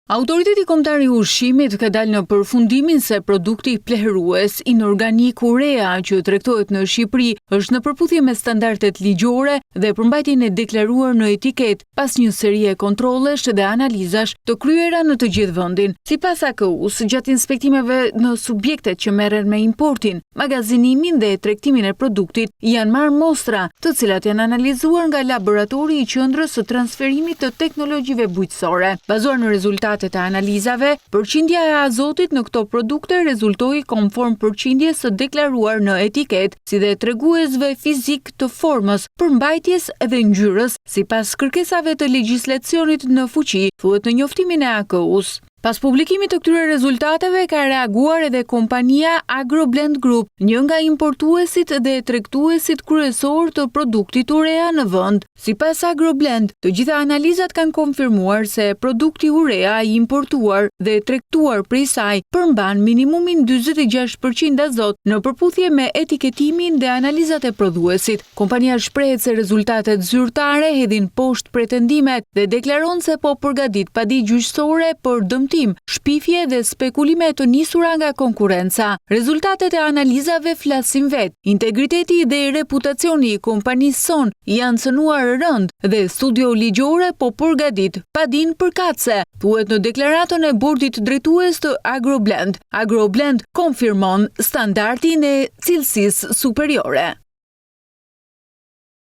Autoriteti Kombëtar i Ushqimit ka dalë në përfundimin se produkti plehurues inorganik urea që tregtohet në Shqipëri është në përputhje me standardet ligjore dhe përmbajtjen e deklaruar në etiketë pas një serie kontrollesh dhe analizash të kryera në të gjithë vendin. Sipas AKU-s, gjatë inspektimeve në subjektet që merren me importin, magazinimin dhe tregtimin e produktit, janë marrë mostra, të cilat janë analizuar nga laboratori i Qendrës së Transferimit të Teknologjive Bujqësore. Bazuar në rezultatet e analizave, përqindja e azotit në këto produkte rezultoi konform përqindjes së deklaruar në etiketë, si dhe treguesve fizik të formës, përmbajtjes dhe ngjyrës, sipas kërkesave të legjislacionit në fuqi, thuhet në njoftimin e AKU-s. Pas publikimit të këtyre rezultateve ka reaguar edhe kompania Agroblend Group, një nga importuesit dhe tregtuesit kryesor të produktit urea në vend. Sipas Agroblend, të gjitha analizat kanë konfirmuar se produkti urea i importuar dhe tregtuar prej saj përmban minimumin 46% azot në përputhje me etiketimin dhe analizat e prodhuesit. Kompania shprehet se rezultatet zyrtare hedhin poshtë pretendimet dhe deklaron se po përgatit padi gjyqësore për dëmtim, shpifje dhe spekulime të nisura nga konkurenca. Rezultatet e analizave flasin vet. Integriteti dhe reputacioni i kompanisë son janë cënuar rënd dhe studio ligjore po përgatit padin përkatëse, thuhet në deklaratën e bordit drejtues të Agroblend. Agroblend konfirmon standardin e cilësisë superiore.